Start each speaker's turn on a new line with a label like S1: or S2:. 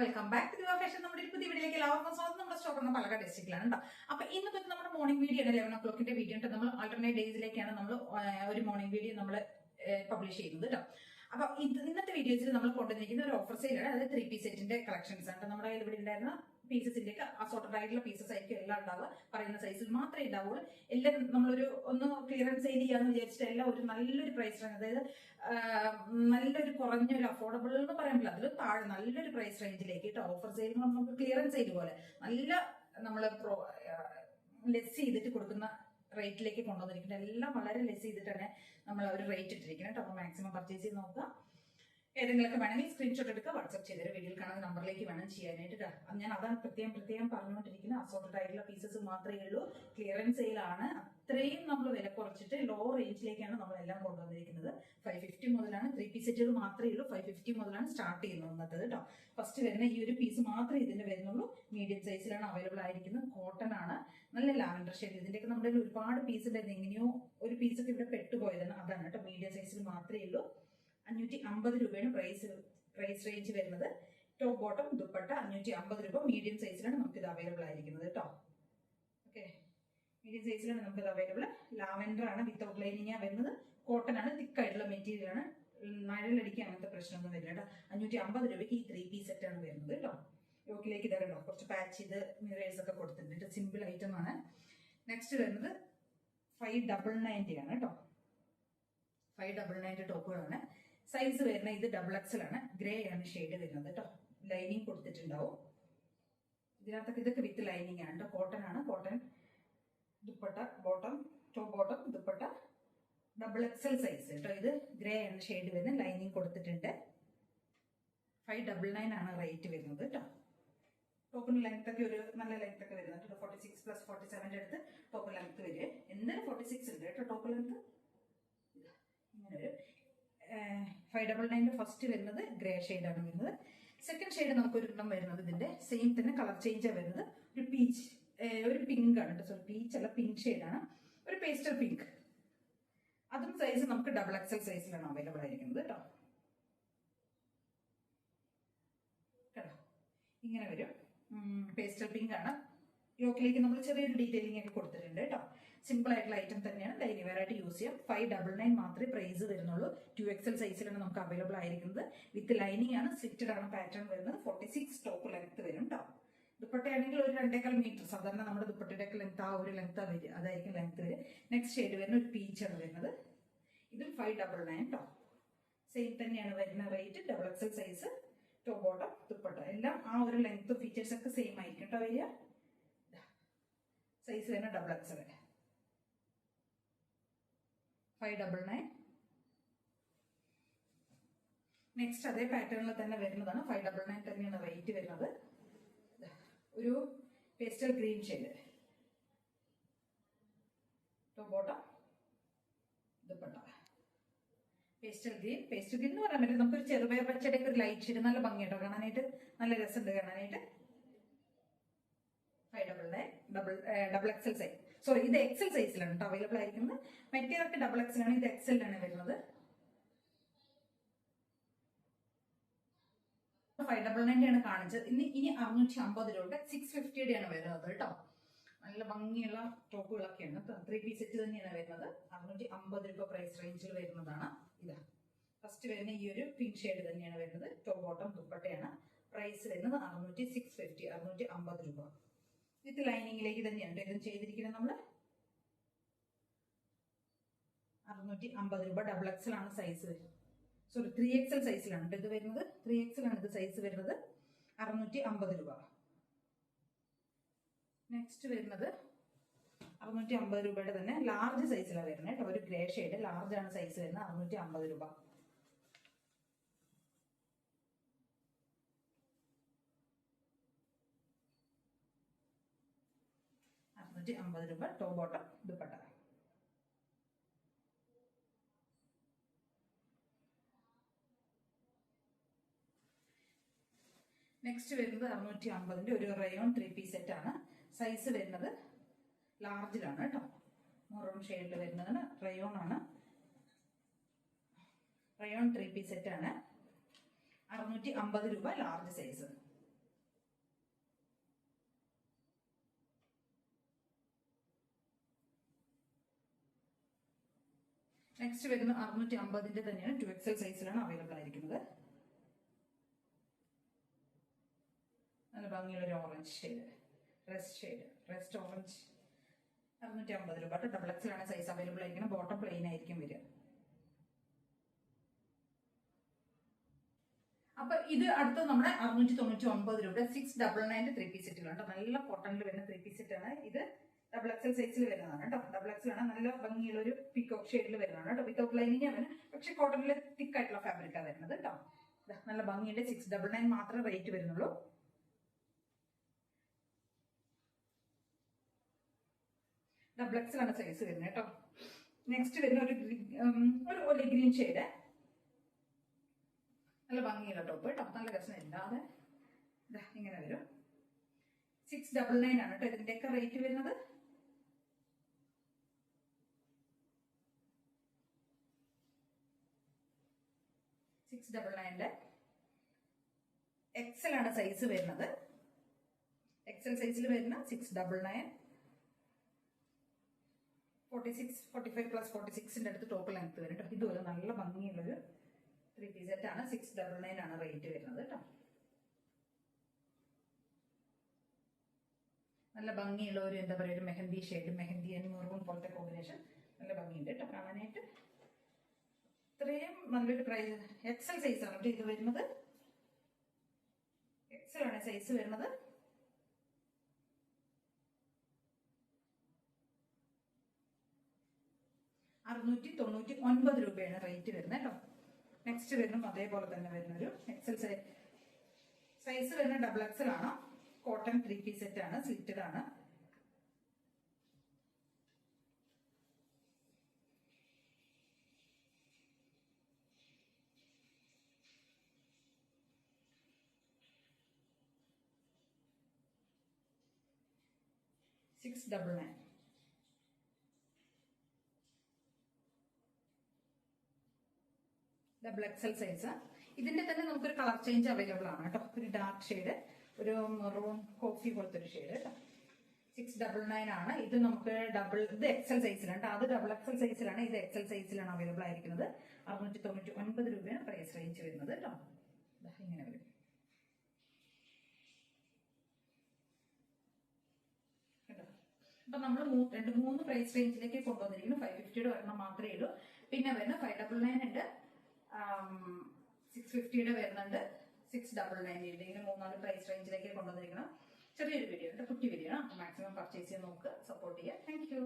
S1: Welcome back to your fashion. നമ്മുടെ പുതിയ വീഡിയോയിലേക്ക് എല്ലാവർക്കും സ്വാഗതം. നമ്മുടെ സ്റ്റോക്ക് ഉള്ള പാലക്കാട് ഡിസ്ട്രിക്റ്റിലാണ് കേട്ടോ. അപ്പൊ ഇന്നത്തെ നമ്മുടെ മോർണിംഗ് വീഡിയോ ആണ് 11 o'clock വീഡിയോ ഉണ്ട്. നമ്മൾ ആൾട്ടർനേറ്റ് ഡേയ്സിലേക്കാണ് നമ്മൾ ഒരു മോർണിംഗ് വീഡിയോ നമ്മൾ പബ്ലിഷ് ചെയ്യുന്നത് കേട്ടോ. അപ്പൊ ഇന്നത്തെ വീഡിയോസിൽ നമ്മൾ കൊണ്ടുവന്നിരിക്കുന്ന ഒരു ഓഫർ സെയിലാണ്. അതായത് 3 piece സെറ്റിന്റെ കളക്ഷൻസ് ആണ്. നമ്മുടെ കയ്യിൽ ഇവിടെ ഉണ്ടായിരുന്ന പീസസിന്റെ അസോർട്ടഡ് ആയിട്ടുള്ള പീസസ് ആയിരിക്കും എല്ലാം ഉണ്ടാവുക. പറയുന്ന സൈസിൽ മാത്രമേ ഉണ്ടാവുള്ളൂ. എല്ലാം നമ്മളൊരു ഒന്ന് ക്ലിയറൻസ് സെയിൽ ചെയ്യാന്ന് വിചാരിച്ചിട്ട് എല്ലാം ഒരു നല്ലൊരു പ്രൈസ് റേഞ്ച്, അതായത് നല്ലൊരു കുറഞ്ഞൊരു അഫോർഡബിൾ എന്ന് പറയാൻ പറ്റില്ല, അതിൽ താഴെ നല്ലൊരു പ്രൈസ് റേഞ്ചിലേക്ക് കേട്ടോ. ഓഫർ സെയിൽ നമുക്ക് ക്ലിയറൻസ് സെയിൽ പോലെ നല്ല നമ്മൾ ലെസ് ചെയ്തിട്ട് കൊടുക്കുന്ന റേറ്റിലേക്ക് കൊണ്ടുവന്നിരിക്കുന്നത്. എല്ലാം വളരെ ലെസ് ചെയ്തിട്ടാണ് നമ്മൾ ഒരു റേറ്റ് ഇട്ടിരിക്കുന്നത് കേട്ടോ. അപ്പോൾ മാക്സിമം പർച്ചേസ് ചെയ്ത് നോക്കുക. ഏതെങ്കിലുമൊക്കെ വേണമെങ്കിൽ സ്ക്രീൻഷോട്ട് എടുക്കുക, വാട്സ്ആപ്പ് ചെയ്തൊരു വീഡിയോയിൽ കാണുന്ന നമ്പറിലേക്ക് വേണം ചെയ്യാനായിട്ട്. ഞാൻ അതാണ് പ്രത്യേകം പറഞ്ഞുകൊണ്ടിരിക്കുന്നത്. അസോർട്ടഡ് ആയിട്ടുള്ള പീസസ് മാത്രമേ ഉള്ളൂ. ക്ലിയറൻസ് സെയിലാണ്. അത്രയും നമ്മൾ വില കുറച്ചിട്ട് ലോ റേഞ്ചിലേക്കാണ് നമ്മളെല്ലാം കൊണ്ടുവന്നിരിക്കുന്നത്. 550 മുതലാണ് 3 piece സെറ്റുകൾ മാത്രമേ ഉള്ളൂ. 550 മുതലാണ് സ്റ്റാർട്ട് ചെയ്യുന്നത് കേട്ടോ. ഫസ്റ്റ് വരുന്ന ഈ ഒരു പീസ് മാത്രമേ ഇതിന് വരുന്നുള്ളൂ. മീഡിയം സൈസിലാണ് അവൈലബിൾ ആയിരിക്കുന്നത്. കോട്ടൺ ആണ്, നല്ല ലാവൻഡർ ഷെയ്ഡ്. ഇതിന്റെയൊക്കെ നമ്മുടെ ഒരുപാട് പീസ് ഉണ്ടായിരുന്നു. എങ്ങനെയോ ഒരു പീസൊക്കെ ഇവിടെ പെട്ടുപോയതാണ്. അതാണ് കേട്ടോ. മീഡിയം സൈസിൽ മാത്രമേ ഉള്ളൂ. 550 രൂപയാണ് പ്രൈസ് റേഞ്ച് വരുന്നത്. ടോപ്പ് ബോട്ടം ദുപ്പട്ട 550 രൂപ. മീഡിയം സൈസിലാണ് നമുക്കിത് അവൈലബിൾ ആയിരിക്കുന്നത് കേട്ടോ. ഓക്കെ, മീഡിയം സൈസിലാണ് നമുക്കിത് അവൈലബിൾ. ലാവൻഡർ ആണ്, വിത്തൗട്ട് ലൈനിങ് വരുന്നത്. കോട്ടൺ ആണ്, തിക്കായിട്ടുള്ള മെറ്റീരിയൽ ആണ്. മഴലടിക്കുക അങ്ങനത്തെ പ്രശ്നമൊന്നും വരില്ല കേട്ടോ. 550 രൂപയ്ക്ക് ഈ 3 piece സെറ്റ് ആണ് വരുന്നത് കേട്ടോ. യോക്കിലേക്ക് ഇതാ കേട്ടോ, കുറച്ച് പാച്ച് ചെയ്ത് മിറേഴ്സ് ഒക്കെ കൊടുത്തിട്ടുണ്ട്. സിമ്പിൾ ഐറ്റം ആണ്. നെക്സ്റ്റ് വരുന്നത് 599 ആണ് കേട്ടോ. 599 ടോപ്പുകളാണ്. സൈസ് വരുന്ന ഇത് XXL ആണ്. ഗ്രേ ആണ് ഷെയ്ഡ് വരുന്നത് കേട്ടോ. ലൈനിങ് കൊടുത്തിട്ടുണ്ടാവും ഇതിനകത്തൊക്കെ. ഇതൊക്കെ വിത്ത് ലൈനിങ് ആണ് കേട്ടോ. കോട്ടൺ ആണ്. Cotton dupatta bottom, top bottom dupatta XXL size കേട്ടോ. ഇത് ഗ്രേ ആണ് ഷെയ്ഡ് വരുന്നത്. ലൈനിങ് കൊടുത്തിട്ടുണ്ട്. 599 ആണ് റേറ്റ് വരുന്നത് കേട്ടോ. ടോപ്പിന് ലെങ്ത് ഒക്കെ ഒരു നല്ല ലെങ്ത് ഒക്കെ വരുന്നുണ്ട്. 46 + 47 അടുത്ത് ടോപ്പ് ലെങ്ത് വരും. എന്തായാലും 46 ഉണ്ട് കേട്ടോ ടോപ്പ് ലെങ്ത്. ഇങ്ങനെ വരും. 599 ഫസ്റ്റ് വരുന്നത് ഗ്രേ ഷെയ്ഡാണ് വരുന്നത്. സെക്കൻഡ് ഷെയ്ഡ് നമുക്ക് ഒരെണ്ണം വരുന്നത് ഇതിന്റെ സെയിം തന്നെ കളർ ചേഞ്ചാണ് വരുന്നത്. ഒരു പീച്ച്, ഒരു പിങ്ക് ആണ് കേട്ടോ. സോറി, പീച്ച് അല്ല, പിങ്ക് ഷെയ്ഡാണ്. ഒരു പേസ്റ്റൽ പിങ്ക്. അതും സൈസ് നമുക്ക് XXL സൈസിലാണ് അവൈലബിൾ ആയിരിക്കുന്നത് കേട്ടോ. കേട്ടോ, ഇങ്ങനെ വരും. പേസ്റ്റൽ പിങ്ക് ആണ്. യോക്കിലേക്ക് നമ്മൾ ചെറിയൊരു ഡീറ്റെയിലിംഗ് ഒക്കെ കൊടുത്തിട്ടുണ്ട് കേട്ടോ. സിമ്പിൾ ആയിട്ടുള്ള ഐറ്റം തന്നെയാണ്. ഡെയിലി വെയർ ആയിട്ട് യൂസ് ചെയ്യാം. 599 മാത്രമേ പ്രൈസ് വരുന്നുള്ളൂ. 2XL സൈസിലാണ് നമുക്ക് അവൈലബിൾ ആയിരിക്കുന്നത്. വിത്ത് ലൈനിങ് ആണ്. സ്ലിറ്റഡ് ആണ് പാറ്റേൺ വരുന്നത്. 46 ടോപ്പ് ലെങ്ത് വരും കേട്ടോ. ദുപ്പട്ടയാണെങ്കിൽ ഒരു 2.25 മീറ്റർ. സാധാരണ നമ്മുടെ ദുപ്പട്ടയുടെ ഒക്കെ ലെങ്ത് ആ ഒരു ലെങ്ത് വരിക, അതായിരിക്കും ലെങ്ത് വരിക. നെക്സ്റ്റ് ഷെയ്ഡ് വരുന്ന ഒരു പീച്ചാണ് വരുന്നത്. ഇതും 599 കേട്ടോ. സെയിം തന്നെയാണ് വരുന്ന rate. XXL size, top bottom dupatta എല്ലാം ആ ഒരു ലെങ്ത്തും ഫീച്ചേഴ്സ് ഒക്കെ സെയിം ആയിരിക്കും കേട്ടോ വരിക. സൈസ് വരുന്ന XXL 599. നെക്സ്റ്റ് അതേ പാറ്റേണിൽ തന്നെ വരുന്നതാണ്. 599 തന്നെയാണ് റേറ്റ് വരുന്നത്. ഒരു pastel green shade, top bottom dupatta pastel green. Pastel green എന്ന് പറയാൻ പറ്റും നമുക്കൊരു ചെറുപയർ പച്ചയുടെ ഒരു ലൈറ്റ് ഷെയ്ഡ്. നല്ല ഭംഗിയായിട്ടോ കാണാനായിട്ട്, നല്ല രസമുണ്ട് കാണാനായിട്ട്. 599 XXL സൈസ്. സോറി, ഇത് XL സൈസിലാണ് കേട്ടോ അവൈലബിൾ ആയിരിക്കുന്നത്. മറ്റേതൊക്കെ XXL ആണ്, ഇത് XL ആണ് വരുന്നത്. 599 ആണ് കാണിച്ചത്. ഇനി 650 രൂപ 650 ആണ് വരുന്നത് കേട്ടോ. നല്ല ഭംഗിയുള്ള ടോപ്പുകളൊക്കെയാണ്. 3 piece സെറ്റ് തന്നെയാണ് വരുന്നത്. 650 രൂപ പ്രൈസ് റേഞ്ചിൽ വരുന്നതാണ്. ഇതാ ഫസ്റ്റ് വരുന്ന ഈ ഒരു പിങ്ക് ഷെയ്ഡ് തന്നെയാണ് വരുന്നത്. ടോപ്പ് ബോട്ടം ദുപ്പട്ടയാണ്. പ്രൈസ് വരുന്നത് 650 രൂപ. വിത്ത് ലൈനിങ്ങിലേക്ക് തന്നെയാണ് ഇതും ചെയ്തിരിക്കുന്നത് നമ്മൾ. 650 രൂപ. XXL ആണ് സൈസ് വരുന്നത്. സോറി, 3XL സൈസിലാണ് ഇത് വരുന്നത്. 3XL ആണ് ഇത് സൈസ് വരുന്നത്. 650 രൂപ. നെക്സ്റ്റ് വരുന്നത് 650 രൂപയുടെ തന്നെ ലാർജ് സൈസിലാണ് വരുന്നത് കേട്ടോ. ഒരു ഗ്രേ ഷെയ്ഡ് ലാർജ് ആണ് സൈസ് വരുന്നത്. 650 രൂപ. രൂപ. Top bottom dupatta. നെക്സ്റ്റ് വരുന്നത് 650 ഒരു റയോൺ 3 piece സെറ്റ് ആണ്. സൈസ് വരുന്നത് ലാർജിലാണ് കേട്ടോ. മെറൂൺ ഷെയ്ഡിൽ വരുന്നതാണ്. റയോൺ ആണ്. റയോൺ 3 piece സെറ്റ് ആണ്. 650 രൂപ ലാർജ് സൈസ്. നെക്സ്റ്റ് വരുന്ന 650 തന്നെയാണ് 2XL സൈസിലാണ് അവൈലബിൾ ആയിരിക്കുന്നത്. നല്ല ഭംഗിയുള്ള ഒരു ഓറഞ്ച് ഷെയ്ഡ്, റെസ്റ്റ് ഓറഞ്ച്. 650 രൂപ. ഡബിൾ എക്സൽ ആണ് സൈസ് അവൈലബിൾ ആയിരിക്കണം. ബോട്ടം പ്ലെയിൻ ആയിരിക്കും വരിക. അപ്പൊ ഇത് അടുത്ത നമ്മുടെ 699 രൂപ 699 3 പീസ് സെറ്റുകളുണ്ട്. നല്ല കോട്ടണിൽ വരുന്ന 3 പീസ് സെറ്റ് ആണ് ഇത്. ഡബിൾ എക്സൽ സൈസിൽ വരുന്നതാണ് കേട്ടോ. ഡബിൾ എക്സൽ ആണ്. നല്ല ഭംഗിയുള്ള ഒരു പീകോക്ക് ഷെയ്ഡിൽ വരുന്നതാണ് കേട്ടോ. വിത്തൗട്ട് ലൈനിങ് ആണ്, പക്ഷെ കോട്ടണിൽ തിക്ക് ആയിട്ടുള്ള ഫാബ്രിക്കാണ് വരുന്നത് കേട്ടോ. നല്ല ഭംഗിയുടെ 699 മാത്രമേ റേറ്റ് വരുന്നുള്ളൂ. ഡബിൾ എക്സൽ ആണ് സൈസ് വരുന്നത് കേട്ടോ. നെക്സ്റ്റ് വരുന്ന ഒരു ഒലി ഗ്രീൻ ഷെയ്ഡ്. നല്ല ഭംഗിയുള്ള ടോപ്പ് കേട്ടോ. നല്ല രസം ഇല്ലാതെ ഇങ്ങനെ വരും. 699 ആണ് കേട്ടോ ഇതിന്റെയൊക്കെ റേറ്റ് വരുന്നത്. എക്സൽ ആണ് സൈസ് വരുന്നത്. എക്സൽ സൈസിൽ വരുന്ന 699. 46, 45 പ്ലസ് 46ന്റെ അടുത്ത് ടോപ്പ് ലെങ്ത് വരും കേട്ടോ. ഇതുപോലെ നല്ല ഭംഗിയുള്ളൊരു 3 പീസ് സെറ്റ് ആണ്. 699 ആണ് റേറ്റ് വരുന്നത് കേട്ടോ. നല്ല ഭംഗിയുള്ള ഒരു എന്താ പറയുക ഒരു mehndi shade, mehndi and maroon പോലത്തെ കോമ്പിനേഷൻ. നല്ല ഭംഗിയുണ്ട് കേട്ടോ കാണാനായിട്ട്. ഇത്രയും നല്ലൊരു പ്രൈസ്. എക്സൽ സൈസ് ആണ് ഇത് വരുന്നത്. എക്സൽ ആണ് സൈസ് വരുന്നത്. ₹699 രൂപയാണ് റേറ്റ് വരുന്നത് കേട്ടോ. നെക്സ്റ്റ് വരുന്ന അതേപോലെ തന്നെ വരുന്നൊരു എക്സൽ സൈസ് വരുന്ന ഡബിൾ എക്സൽ ആണ്. കോട്ടൺ 3 പീസ് സെറ്റ് ആണ്. സ്ലിറ്റഡ് ആണ്. $699. Double XL size. ഇതിന്റെ തന്നെ നമുക്കൊരു കളർ ചേഞ്ച് അവൈലബിൾ ആണ് കേട്ടോ. ഒരു ഡാർക്ക് ഷെയ്ഡ്, ഒരു മെറൂൺ കോഫി പോലത്തെ ഒരു ഷെയ്ഡ് കേട്ടോ. 699 ആണ് ഇത്. നമുക്ക് ഇത് എക്സൽ സൈസിലാണ്. അത് ഡബിൾ എക്സൽ സൈസിലാണ്. ഇത് എക്സൽ സൈസിലാണ് അവൈലബിൾ ആയിരിക്കുന്നത്. 699 രൂപയാണ് പ്രൈസ് റേഞ്ച് വരുന്നത് കേട്ടോ. ഇങ്ങനെ വരും. അപ്പൊ നമ്മൾ 2-3 പ്രൈസ് റേഞ്ചിലേക്ക് കൊണ്ടുവന്നിരിക്കുന്നു. 550 ഒരെണ്ണം മാത്രമേ ഉള്ളൂ. പിന്നെ വരുന്ന 599 ഉണ്ട്, 650 വരുന്നുണ്ട്, 699 ഇങ്ങനെ 3-4 പ്രൈസ് റേഞ്ചിലേക്ക് കൊണ്ടുവന്നിരിക്കണം. ചെറിയൊരു വീഡിയോ ഉണ്ട്, കുട്ടി വീഡിയോ ആണ്. മാക്സിമം പർച്ചേസ് ചെയ്യാൻ നോക്കുക, സപ്പോർട്ട് ചെയ്യുക. Thank you.